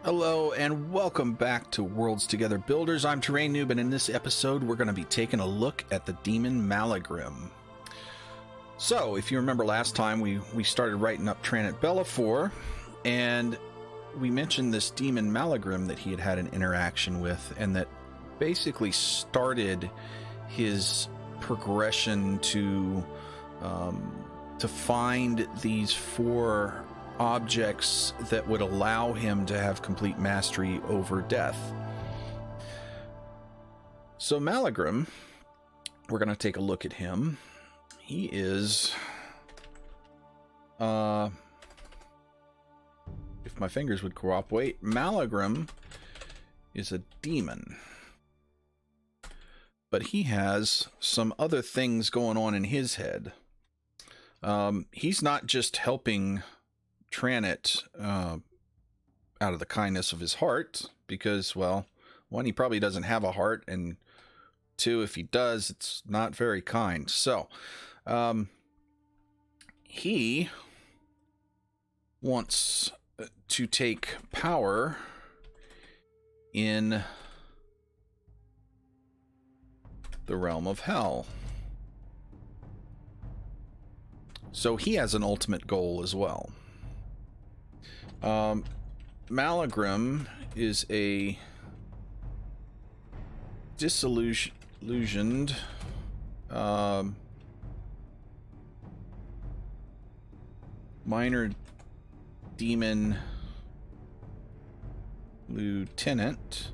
Hello and welcome back to Worlds Together Builders. I'm Terrainoob, and in this episode we're going to be taking a look at the demon Maligrim. So, if you remember last time, we started writing up Tranit Bellafor, and we mentioned this demon Maligrim that he had had an interaction with, and that basically started his progression to find these four objects that would allow him to have complete mastery over death. So Maligrim, we're going to take a look at him. He is, if my fingers would cooperate, Maligrim is a demon. But he has some other things going on in his head. He's not just helping Tranit out of the kindness of his heart, because, well, one, he probably doesn't have a heart, and two, if he does, it's not very kind. So he wants to take power in the realm of hell. So he has an ultimate goal as well. Maligrim is a disillusioned minor demon lieutenant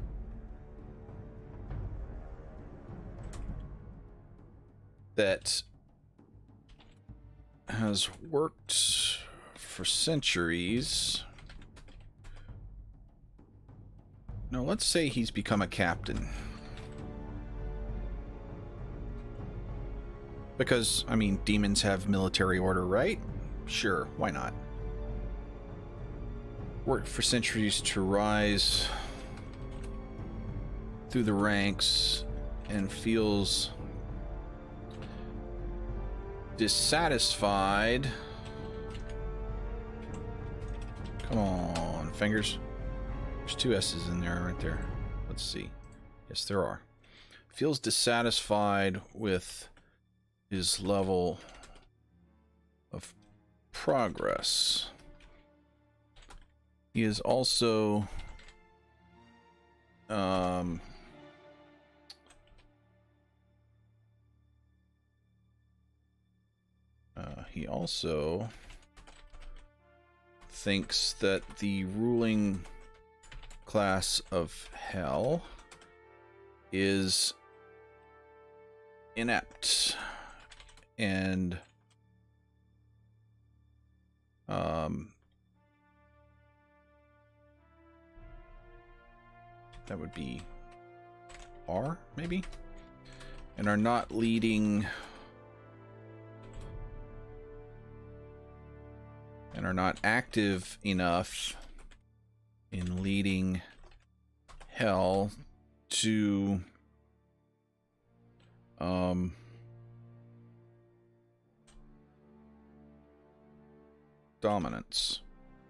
that has worked for centuries. No, let's say he's become a captain. Because, I mean, demons have military order, right? Sure, why not? Worked for centuries to rise through the ranks and feels dissatisfied. Come on, fingers. There's two S's in there right there. Let's see. Yes, there are. Feels dissatisfied with his level of progress. He is also he also thinks that the ruling class of hell is inept and that would be R, maybe, and are not leading and are not active enough in leading hell to dominance.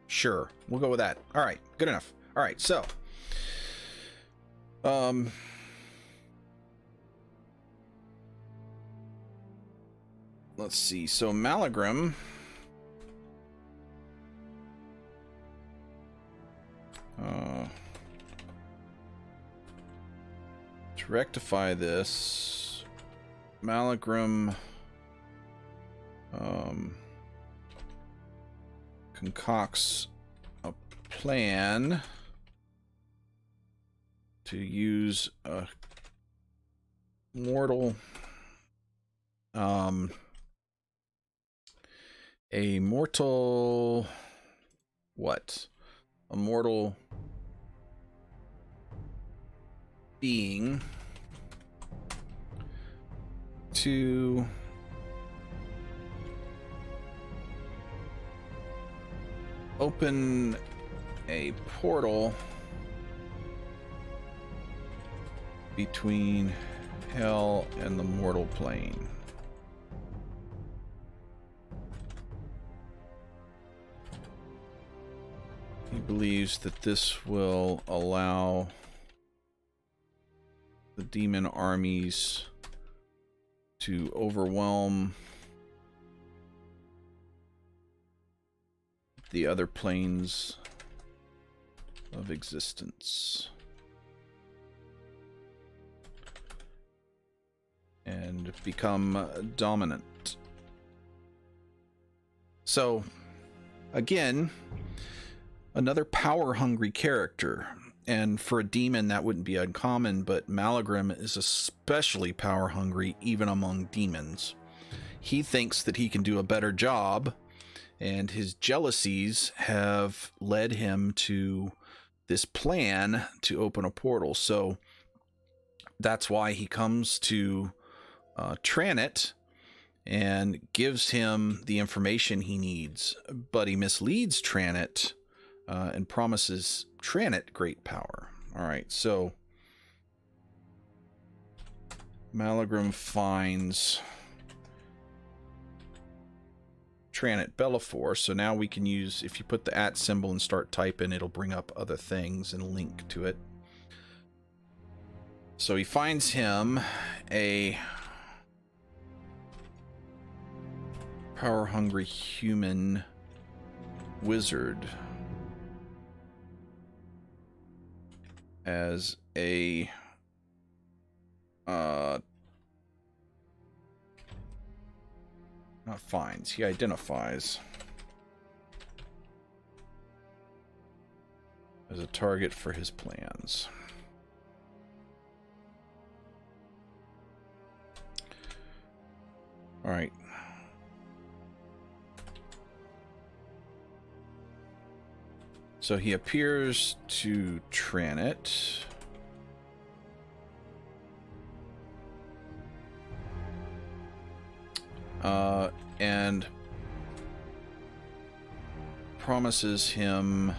Sure, we'll go with that. All right, good enough. All right, so let's see. So Maligrim to rectify this, Maligrim concocts a plan to use a mortal being to open a portal between hell and the mortal plane. He believes that this will allow the demon armies to overwhelm the other planes of existence and become dominant. So, again, another power-hungry character. And for a demon, that wouldn't be uncommon, but Maligrim is especially power-hungry, even among demons. He thinks that he can do a better job, and his jealousies have led him to this plan to open a portal. So that's why he comes to Terrainoob and gives him the information he needs. But he misleads Terrainoob and promises Terrainoob great power. All right, so Maligrim finds Terrainoob Bellafor. So now we can use, if you put the @ symbol and start typing, it'll bring up other things and link to it. So he finds him a power-hungry human wizard as a not finds, he identifies as a target for his plans. All right. So he appears to Terrainoob. And promises him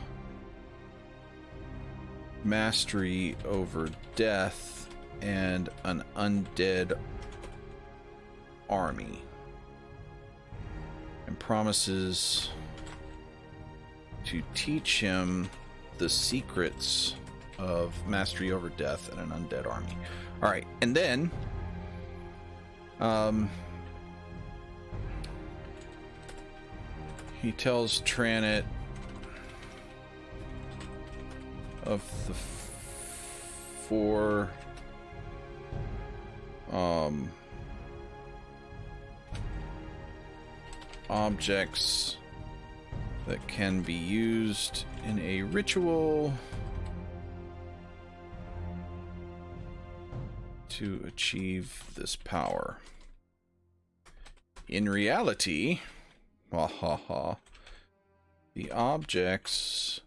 mastery over death and an undead army. And promises to teach him the secrets of mastery over death and an undead army. All right, and then he tells Terrainoob of the four objects that can be used in a ritual to achieve this power. In reality, the objects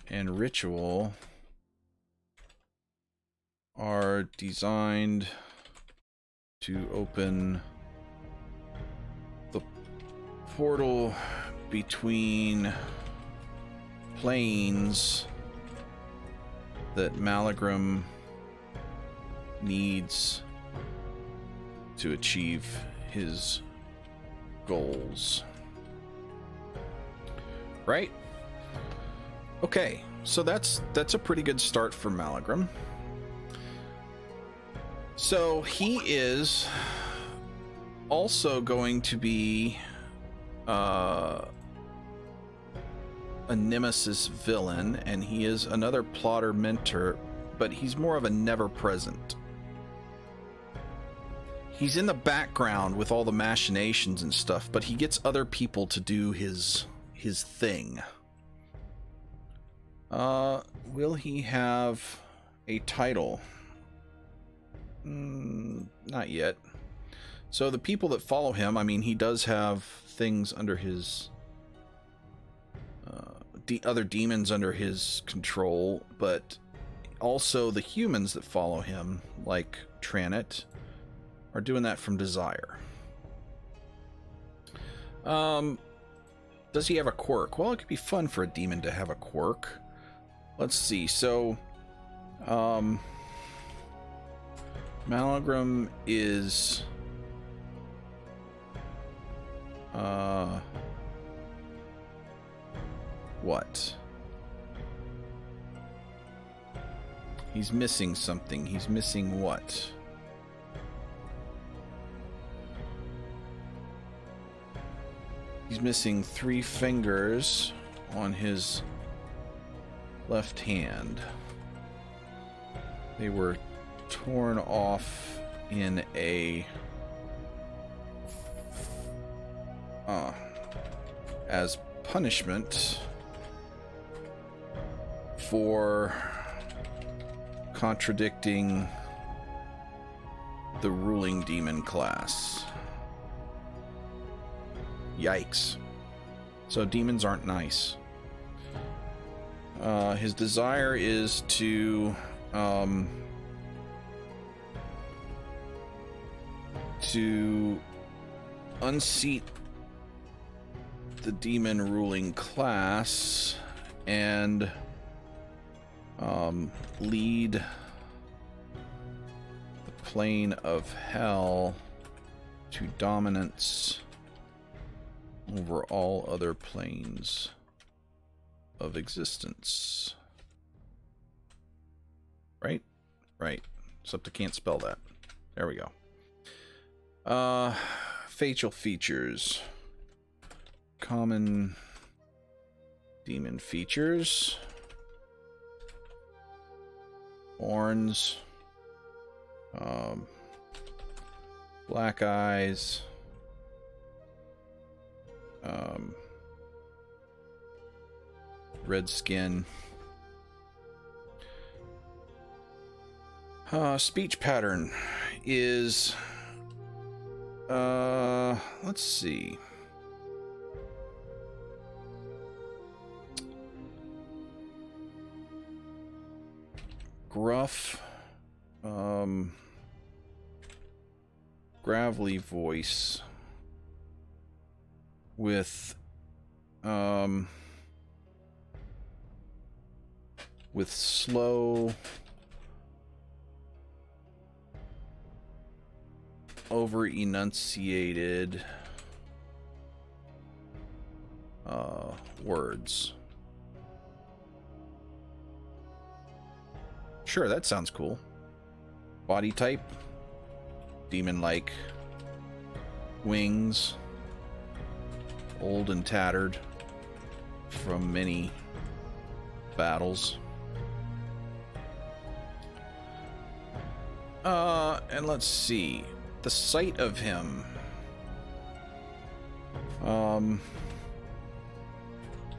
and ritual are designed to open the portal between planes that Maligrim needs to achieve his goals. Right? Okay, so that's a pretty good start for Maligrim. So he is also going to be a nemesis villain, and he is another plotter mentor, but he's more of a never present. He's in the background with all the machinations and stuff, but he gets other people to do his thing. Will he have a title? Not yet. So the people that follow him, I mean, he does have things under his other demons under his control, but also the humans that follow him, like Terrainoob, are doing that from desire. Does he have a quirk? Well, it could be fun for a demon to have a quirk. Let's see. So, Maligrim is What? He's missing something. He's missing what? He's missing 3 fingers on his left hand. They were torn off in a as punishment for contradicting the ruling demon class. Yikes. So demons aren't nice. His desire is to unseat the demon ruling class and lead the plane of hell to dominance over all other planes of existence. Right? Right. Except I can't spell that. There we go. Facial features. Common demon features. Horns. Black eyes. Red skin. Speech pattern is let's see. Gruff, gravelly voice with slow, over-enunciated words. Sure, that sounds cool. Body type, demon-like. Wings, old and tattered from many battles. And let's see. The sight of him.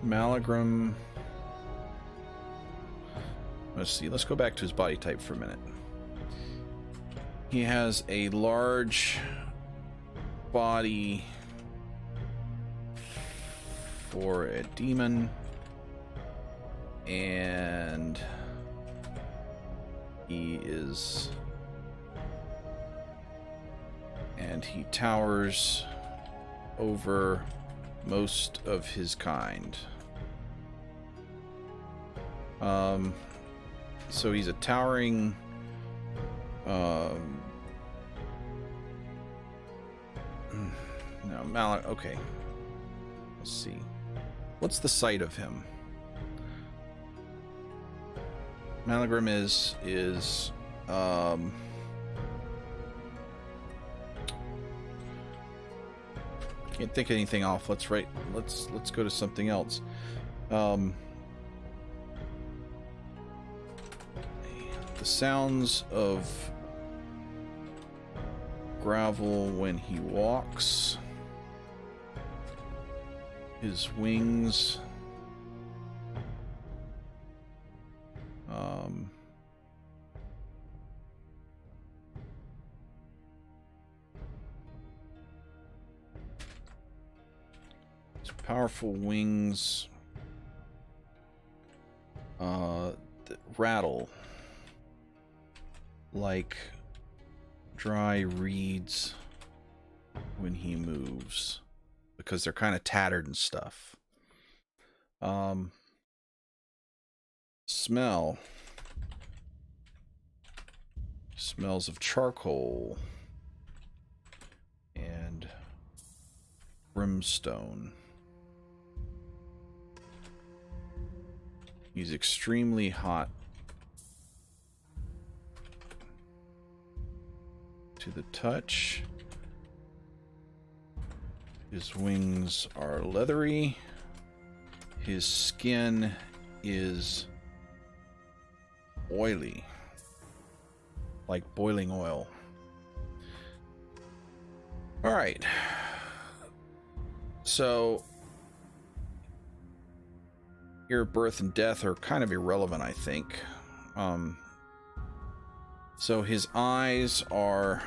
Maligrim. Let's see. Let's go back to his body type for a minute. He has a large body for a demon, and he towers over most of his kind. So he's a towering no, okay. Let's see. What's the sight of him? Maligrim is can't think of anything off. Let's go to something else. The sounds of gravel when he walks. His wings. His powerful wings that rattle like dry reeds when he moves, because they're kind of tattered and stuff. Smells of charcoal and brimstone. He's extremely hot to the touch. His wings are leathery. His skin is oily, like boiling oil. All right. So, year of birth and death are kind of irrelevant, I think. So his eyes are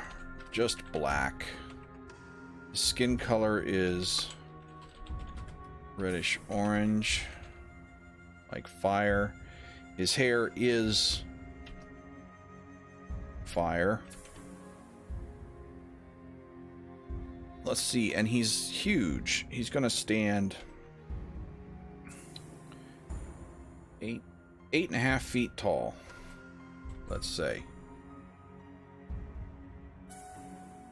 just black. His skin color is reddish orange, like fire. His hair is fire. Let's see, and he's huge. He's gonna stand 8.5 feet tall, let's say.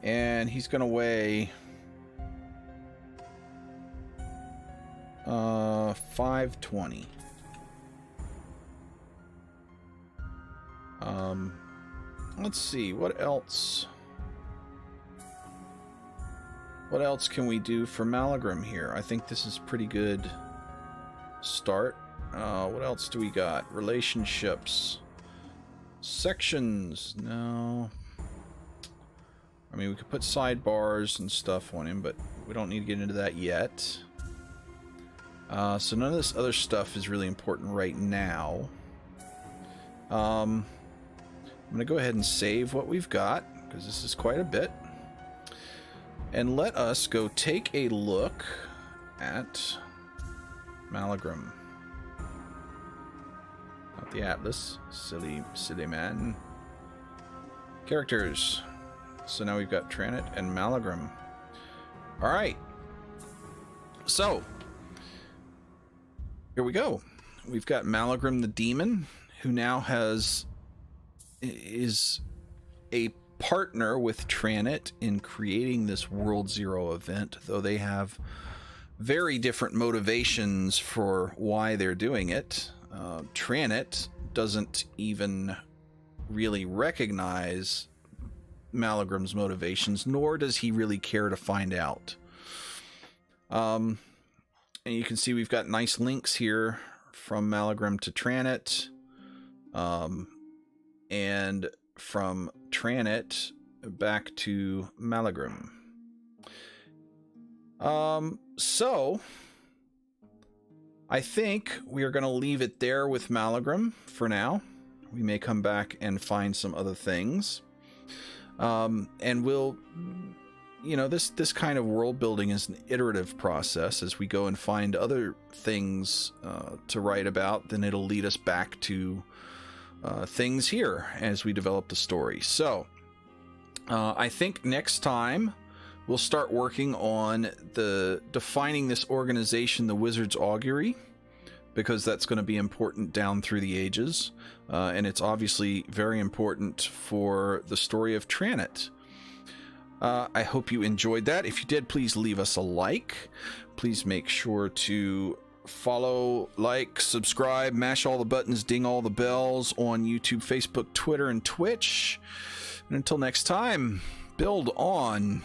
And he's gonna weigh 520. Let's see, what else can we do for Maligrim here? I think this is pretty good start. What else do we got? Relationships. Sections. No. I mean, we could put sidebars and stuff on him, but we don't need to get into that yet. So none of this other stuff is really important right now. I'm going to go ahead and save what we've got, because this is quite a bit. And let us go take a look at Maligrim. Not the Atlas. Silly man. Characters. So now we've got Terrainoob and Maligrim. Alright. So, here we go. We've got Maligrim the Demon, who now is a partner with Terrainoob in creating this World Zero event, though they have very different motivations for why they're doing it. Terrainoob doesn't even really recognize Maligrim's motivations, nor does he really care to find out. And you can see we've got nice links here from Maligrim to Terrainoob, and from Terrainoob back to Maligrim. So I think we are going to leave it there with Maligrim for now. We may come back and find some other things. And we'll, you know, this kind of world building is an iterative process. As we go and find other things to write about, then it'll lead us back to things here as we develop the story. So I think next time we'll start working on defining this organization, the Wizard's Augury, because that's going to be important down through the ages. And it's obviously very important for the story of Terrainoob. I hope you enjoyed that. If you did, please leave us a like. Please make sure to follow, like, subscribe, mash all the buttons, ding all the bells on YouTube, Facebook, Twitter, and Twitch. And until next time, build on.